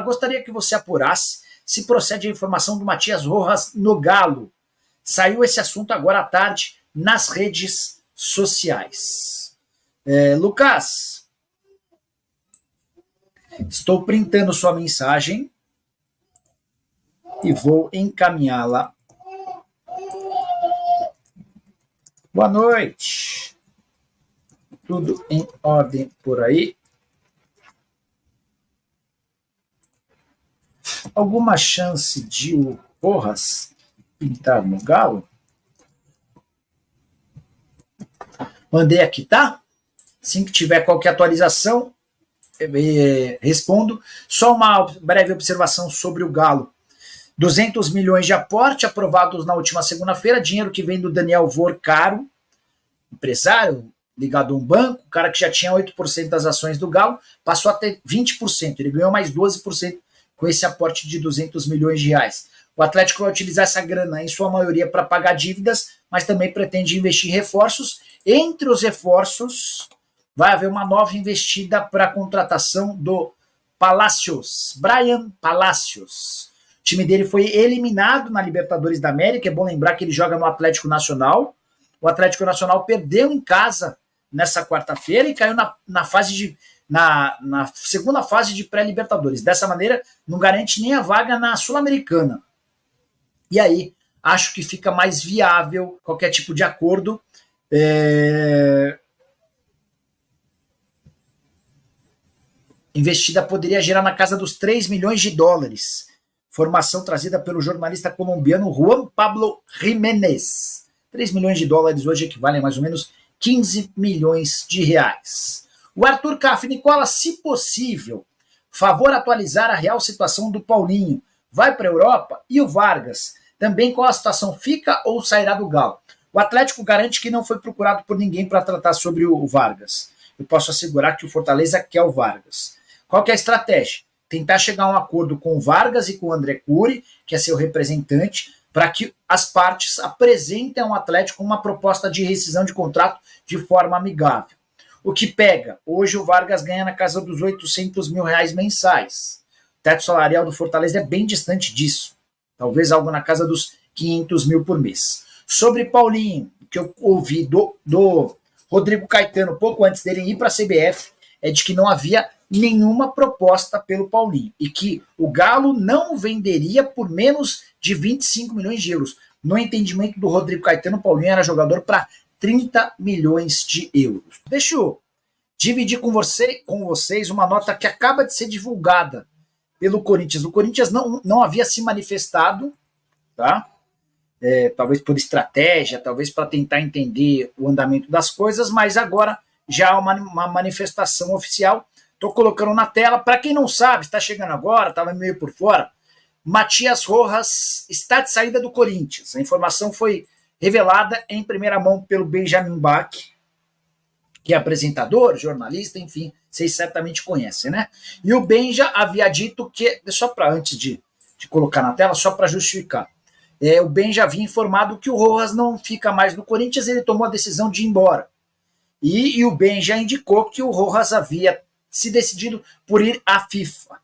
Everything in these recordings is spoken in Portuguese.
Gostaria que você apurasse se procede a informação do Matias Rojas no Galo. Saiu esse assunto agora à tarde nas redes sociais. Lucas, estou printando sua mensagem e vou encaminhá-la. Boa noite. Tudo em ordem por aí? Alguma chance de o Rojas pintar no Galo? Mandei aqui, tá? Assim que tiver qualquer atualização, respondo. Só uma breve observação sobre o Galo. 200 milhões de aporte aprovados na última segunda-feira, dinheiro que vem do Daniel Vorcaro, empresário ligado a um banco, cara que já tinha 8% das ações do Galo, passou a ter 20%, ele ganhou mais 12% com esse aporte de 200 milhões de reais. O Atlético vai utilizar essa grana, em sua maioria, para pagar dívidas, mas também pretende investir em reforços. Entre os reforços, vai haver uma nova investida para a contratação do Palacios, Brian Palacios. O time dele foi eliminado na Libertadores da América, é bom lembrar que ele joga no Atlético Nacional. O Atlético Nacional perdeu em casa nessa quarta-feira e caiu na segunda fase de pré-Libertadores. Dessa maneira, não garante nem a vaga na Sul-Americana. E aí, acho que fica mais viável qualquer tipo de acordo. Investida poderia gerar na casa dos 3 milhões de dólares. Formação trazida pelo jornalista colombiano Juan Pablo Jiménez. 3 milhões de dólares hoje equivalem a mais ou menos 15 milhões de reais. O Arthur Caf, Nicola, se possível, favor atualizar a real situação do Paulinho. Vai para a Europa? E o Vargas? Também qual a situação? Fica ou sairá do Galo? O Atlético garante que não foi procurado por ninguém para tratar sobre o Vargas. Eu posso assegurar que o Fortaleza quer o Vargas. Qual que é a estratégia? Tentar chegar a um acordo com o Vargas e com o André Cury, que é seu representante, para que as partes apresentem ao Atlético uma proposta de rescisão de contrato de forma amigável. O que pega? Hoje o Vargas ganha na casa dos 800 mil reais mensais. O teto salarial do Fortaleza é bem distante disso. Talvez algo na casa dos 500 mil por mês. Sobre Paulinho, o que eu ouvi do Rodrigo Caetano pouco antes dele ir para a CBF, é de que não havia nenhuma proposta pelo Paulinho e que o Galo não venderia por menos de 25 milhões de euros. No entendimento do Rodrigo Caetano, o Paulinho era jogador para 30 milhões de euros. Deixa eu dividir com vocês uma nota que acaba de ser divulgada pelo Corinthians. O Corinthians não havia se manifestado, tá? Talvez por estratégia, talvez para tentar entender o andamento das coisas, mas agora já há uma manifestação oficial. Estou colocando na tela. Para quem não sabe, está chegando agora, estava meio por fora, Matias Rojas está de saída do Corinthians. A informação foi revelada em primeira mão pelo Benjamin Bach, que é apresentador, jornalista, enfim, vocês certamente conhecem, né? E o Benja havia dito que, só para antes de colocar na tela, só para justificar, o Benja havia informado que o Rojas não fica mais no Corinthians, ele tomou a decisão de ir embora. E o Benja indicou que o Rojas havia se decidido por ir à FIFA.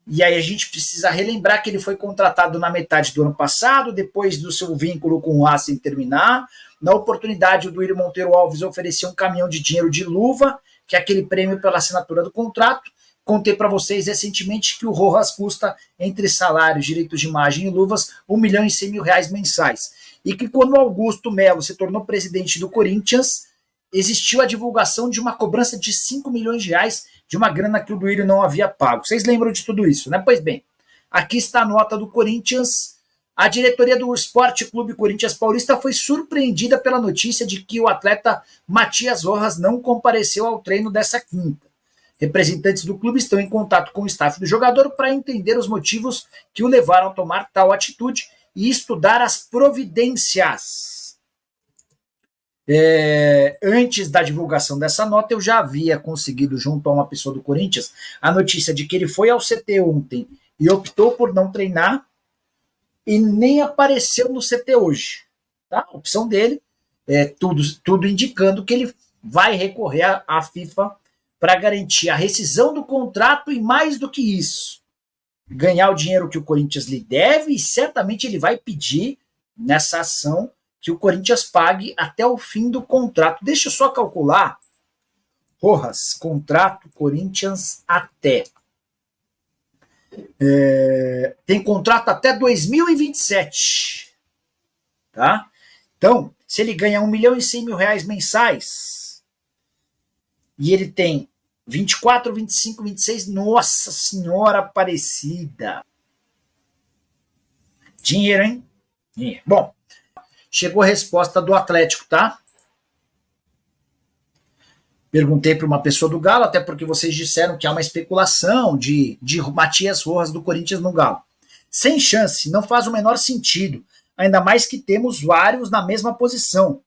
E aí a gente precisa relembrar que ele foi contratado na metade do ano passado, depois do seu vínculo com o Racing terminar. Na oportunidade, o Duílio Monteiro Alves ofereceu um caminhão de dinheiro de luva, que é aquele prêmio pela assinatura do contrato. Contei para vocês recentemente que o Rojas custa, entre salários, direitos de imagem e luvas, 1 milhão e 100 mil reais mensais. E que quando o Augusto Melo se tornou presidente do Corinthians, existiu a divulgação de uma cobrança de 5 milhões de reais de uma grana que o Duílio não havia pago. Vocês lembram de tudo isso, né? Pois bem, aqui está a nota do Corinthians. A diretoria do Esporte Clube Corinthians Paulista foi surpreendida pela notícia de que o atleta Matias Rojas não compareceu ao treino dessa quinta. Representantes do clube estão em contato com o staff do jogador para entender os motivos que o levaram a tomar tal atitude e estudar as providências. Antes da divulgação dessa nota, eu já havia conseguido, junto a uma pessoa do Corinthians, a notícia de que ele foi ao CT ontem e optou por não treinar e nem apareceu no CT hoje. Tá? A opção dele, tudo indicando que ele vai recorrer à FIFA para garantir a rescisão do contrato e, mais do que isso, ganhar o dinheiro que o Corinthians lhe deve, e certamente ele vai pedir nessa ação que o Corinthians pague até o fim do contrato. Deixa eu só calcular. Rojas, contrato Corinthians até. Tem contrato até 2027. Tá? Então, se ele ganha R$1.100.000 mensais e ele tem 24, 25, 26, nossa senhora Aparecida. Dinheiro, hein? Dinheiro. Bom, chegou a resposta do Atlético, tá? Perguntei para uma pessoa do Galo, até porque vocês disseram que há uma especulação de Matias Rojas do Corinthians no Galo. Sem chance, não faz o menor sentido. Ainda mais que temos vários na mesma posição.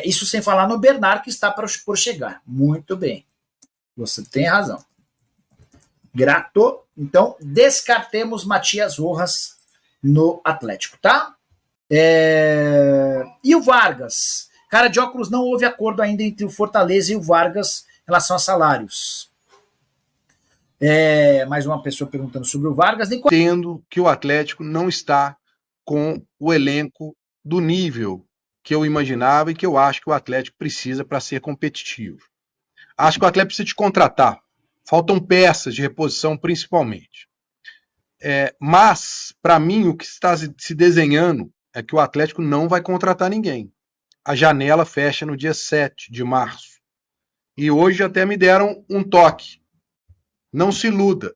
Isso sem falar no Bernard, que está por chegar. Muito bem. Você tem razão. Grato. Então, descartemos Matias Rojas no Atlético, tá? E o Vargas? Cara de óculos, não houve acordo ainda entre o Fortaleza e o Vargas em relação a salários. Mais uma pessoa perguntando sobre o Vargas. Entendo que o Atlético não está com o elenco do nível que eu imaginava e que eu acho que o Atlético precisa para ser competitivo. Acho que o Atlético precisa de contratar. Faltam peças de reposição, principalmente. Mas, para mim, o que está se desenhando é que o Atlético não vai contratar ninguém. A janela fecha no dia 7 de março. E hoje até me deram um toque. Não se iluda.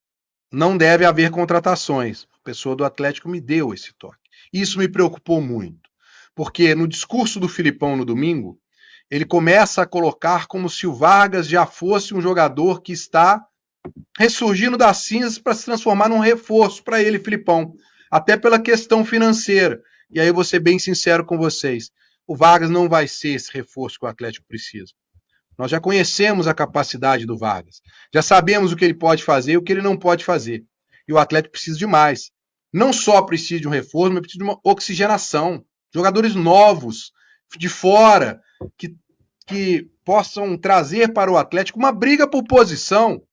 Não deve haver contratações. A pessoa do Atlético me deu esse toque. Isso me preocupou muito. Porque no discurso do Filipão no domingo, ele começa a colocar como se o Vargas já fosse um jogador que está ressurgindo das cinzas para se transformar num reforço para ele, Filipão. Até pela questão financeira. E aí eu vou ser bem sincero com vocês. O Vargas não vai ser esse reforço que o Atlético precisa. Nós já conhecemos a capacidade do Vargas. Já sabemos o que ele pode fazer e o que ele não pode fazer. E o Atlético precisa de mais. Não só precisa de um reforço, mas precisa de uma oxigenação. Jogadores novos, de fora, que possam trazer para o Atlético uma briga por posição.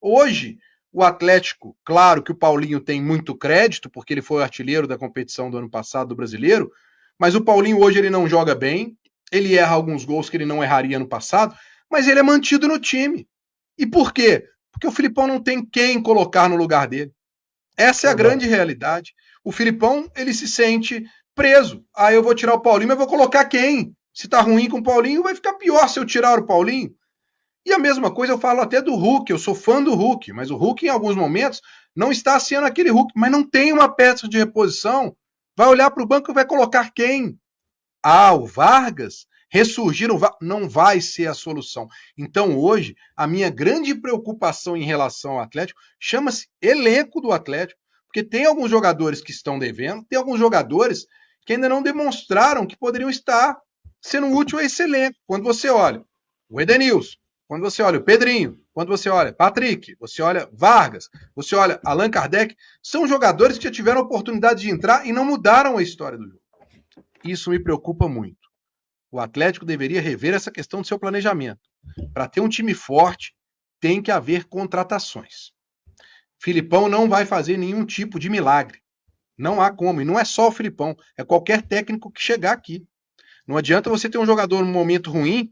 Hoje, o Atlético, claro que o Paulinho tem muito crédito, porque ele foi o artilheiro da competição do ano passado, do Brasileiro, mas o Paulinho hoje ele não joga bem, ele erra alguns gols que ele não erraria no passado, mas ele é mantido no time. E por quê? Porque o Filipão não tem quem colocar no lugar dele. Essa é a grande realidade. O Filipão, ele se sente preso. Eu vou tirar o Paulinho, mas vou colocar quem? Se tá ruim com o Paulinho, vai ficar pior se eu tirar o Paulinho. E a mesma coisa eu falo até do Hulk, eu sou fã do Hulk, mas o Hulk em alguns momentos não está sendo aquele Hulk, mas não tem uma peça de reposição. Vai olhar para o banco e vai colocar quem? O Vargas? Ressurgir não vai ser a solução. Então hoje, a minha grande preocupação em relação ao Atlético chama-se elenco do Atlético, porque tem alguns jogadores que estão devendo, tem alguns jogadores que ainda não demonstraram que poderiam estar sendo útil a esse elenco. Quando você olha o Edenilson, quando você olha o Pedrinho, quando você olha Patrick, você olha Vargas, você olha Allan Kardec, são jogadores que já tiveram a oportunidade de entrar e não mudaram a história do jogo. Isso me preocupa muito. O Atlético deveria rever essa questão do seu planejamento. Para ter um time forte, tem que haver contratações. Filipão não vai fazer nenhum tipo de milagre. Não há como. E não é só o Filipão, é qualquer técnico que chegar aqui. Não adianta você ter um jogador num momento ruim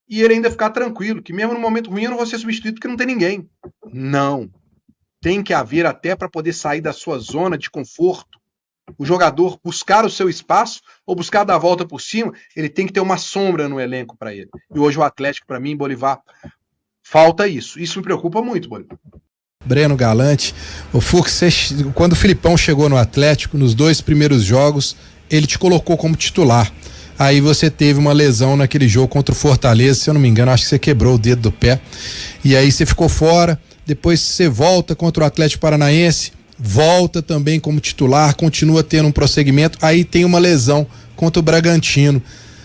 e ele ainda ficar tranquilo, que mesmo no momento ruim eu não vou ser substituído porque não tem ninguém. Não. Tem que haver até para poder sair da sua zona de conforto. O jogador buscar o seu espaço ou buscar dar a volta por cima, ele tem que ter uma sombra no elenco para ele. E hoje o Atlético, para mim, Bolivar, falta isso. Isso me preocupa muito, Bolivar. Breno Galante, o Fux, quando o Filipão chegou no Atlético, nos 2 primeiros jogos, ele te colocou como titular. Aí você teve uma lesão naquele jogo contra o Fortaleza, se eu não me engano, acho que você quebrou o dedo do pé. E aí você ficou fora, depois você volta contra o Atlético Paranaense, volta também como titular, continua tendo um prosseguimento, aí tem uma lesão contra o Bragantino.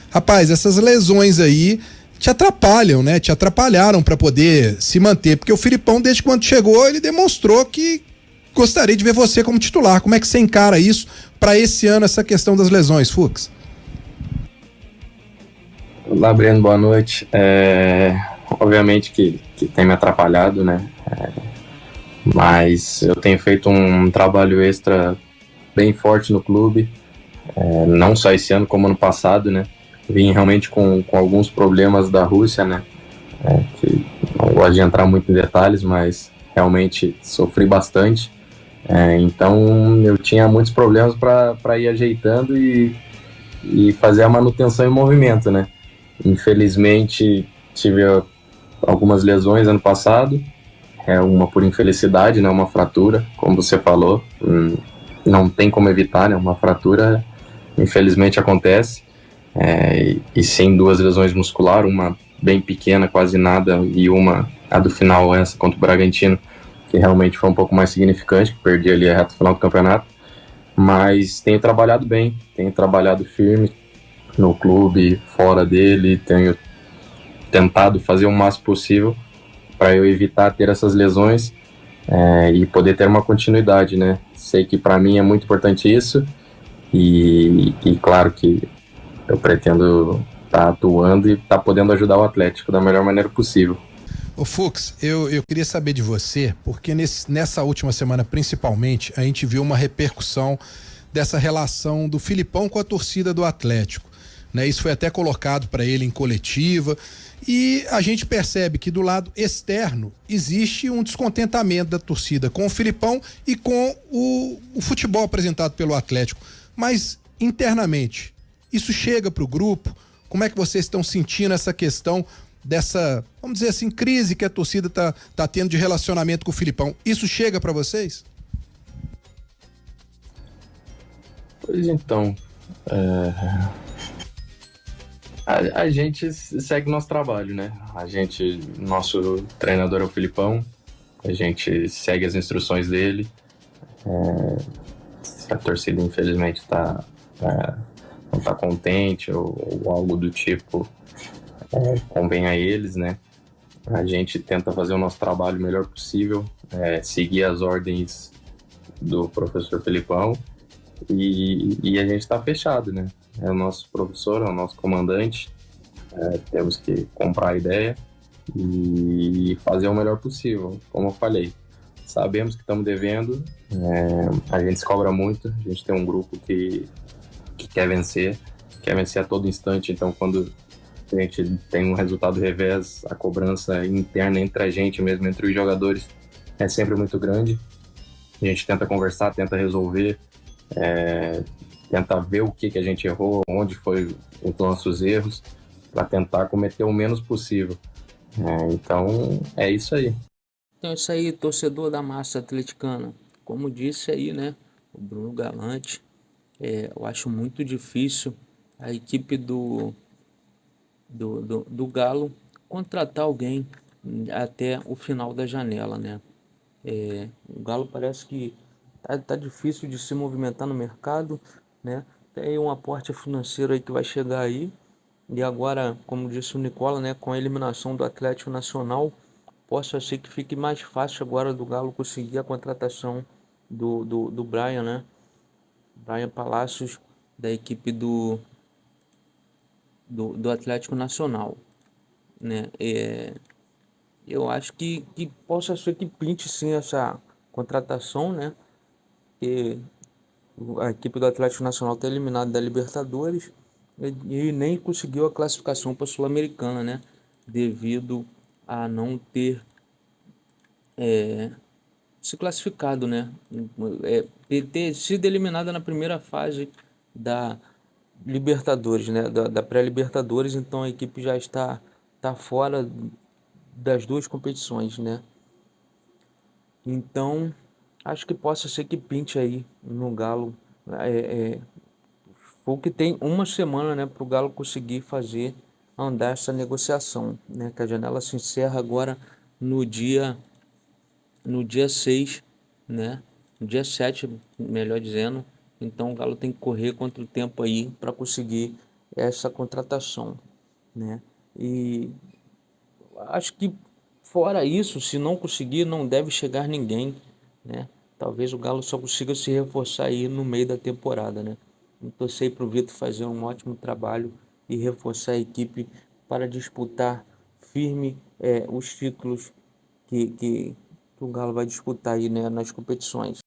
Rapaz, essas lesões aí te atrapalham, né? Te atrapalharam para poder se manter, porque o Filipão, desde quando chegou, ele demonstrou que gostaria de ver você como titular. Como é que você encara isso para esse ano, essa questão das lesões, Fux? Olá, Breno, boa noite. obviamente que tem me atrapalhado, né? Mas eu tenho feito um trabalho extra bem forte no clube, não só esse ano como ano passado, né? Vim realmente com alguns problemas da Rússia, né? Que não gosto de entrar muito em detalhes, mas realmente sofri bastante. Então eu tinha muitos problemas para ir ajeitando e fazer a manutenção em movimento, né? Infelizmente tive algumas lesões ano passado, uma por infelicidade, né? Uma fratura, como você falou, não tem como evitar, né? Uma fratura infelizmente acontece. E sim, 2 lesões musculares, uma bem pequena, quase nada, e uma, a do final, essa contra o Bragantino, que realmente foi um pouco mais significante, que perdi ali a reta final do campeonato. Mas tenho trabalhado bem, tenho trabalhado firme no clube, fora dele, tenho tentado fazer o máximo possível para eu evitar ter essas lesões e poder ter uma continuidade, né? Sei que para mim é muito importante isso e claro que eu pretendo estar atuando e estar podendo ajudar o Atlético da melhor maneira possível. Ô Fux, eu queria saber de você, porque nessa última semana principalmente, a gente viu uma repercussão dessa relação do Filipão com a torcida do Atlético, né? Isso foi até colocado para ele em coletiva e a gente percebe que do lado externo existe um descontentamento da torcida com o Filipão e com o futebol apresentado pelo Atlético, mas internamente isso chega para o grupo? Como é que vocês estão sentindo essa questão dessa, vamos dizer assim, crise que a torcida tá tendo de relacionamento com o Filipão? Isso chega para vocês? Pois então, a gente segue nosso trabalho, né? Nosso treinador é o Filipão, a gente segue as instruções dele. Se a torcida infelizmente não está contente ou algo do tipo, convém a eles, né? A gente tenta fazer o nosso trabalho o melhor possível, seguir as ordens do professor Felipão e a gente está fechado, né? É o nosso professor, é o nosso comandante, temos que comprar a ideia e fazer o melhor possível, como eu falei. Sabemos que estamos devendo, a gente se cobra muito, a gente tem um grupo que quer vencer a todo instante, então quando a gente tem um resultado revés, a cobrança interna entre a gente mesmo, entre os jogadores, é sempre muito grande. A gente tenta conversar, tenta resolver, tenta ver o que a gente errou, onde foi os nossos erros, para tentar cometer o menos possível. Então, é isso aí. Então, isso aí, torcedor da massa atleticana. Como disse aí, né, o Bruno Galante, eu acho muito difícil a equipe do Galo contratar alguém até o final da janela, né? O Galo parece que tá difícil de se movimentar no mercado, né? Tem um aporte financeiro aí que vai chegar aí. E agora, como disse o Nicola, né, com a eliminação do Atlético Nacional, posso achar que fique mais fácil agora do Galo conseguir a contratação do Brian, né? Brian Palacios, da equipe do Atlético Nacional, né? Eu acho que possa ser que pinte sim essa contratação, né? E a equipe do Atlético Nacional está eliminada da Libertadores e nem conseguiu a classificação para a Sul-Americana, né? Devido a não ter se classificado, né? Ter sido eliminada na primeira fase da Libertadores, né? Da pré-Libertadores, então a equipe já tá fora das duas competições, né? Então, acho que possa ser que pinte aí no Galo. Foi que tem uma semana, né, para o Galo conseguir fazer andar essa negociação, né? Que a janela se encerra agora no dia 6, né? No dia 7, melhor dizendo. Então o Galo tem que correr contra o tempo aí para conseguir essa contratação, né? E acho que fora isso, se não conseguir, não deve chegar ninguém, né? Talvez o Galo só consiga se reforçar aí no meio da temporada, né? Então, torcer para o Vitor fazer um ótimo trabalho e reforçar a equipe para disputar firme os títulos que o Galo vai disputar aí, né, nas competições.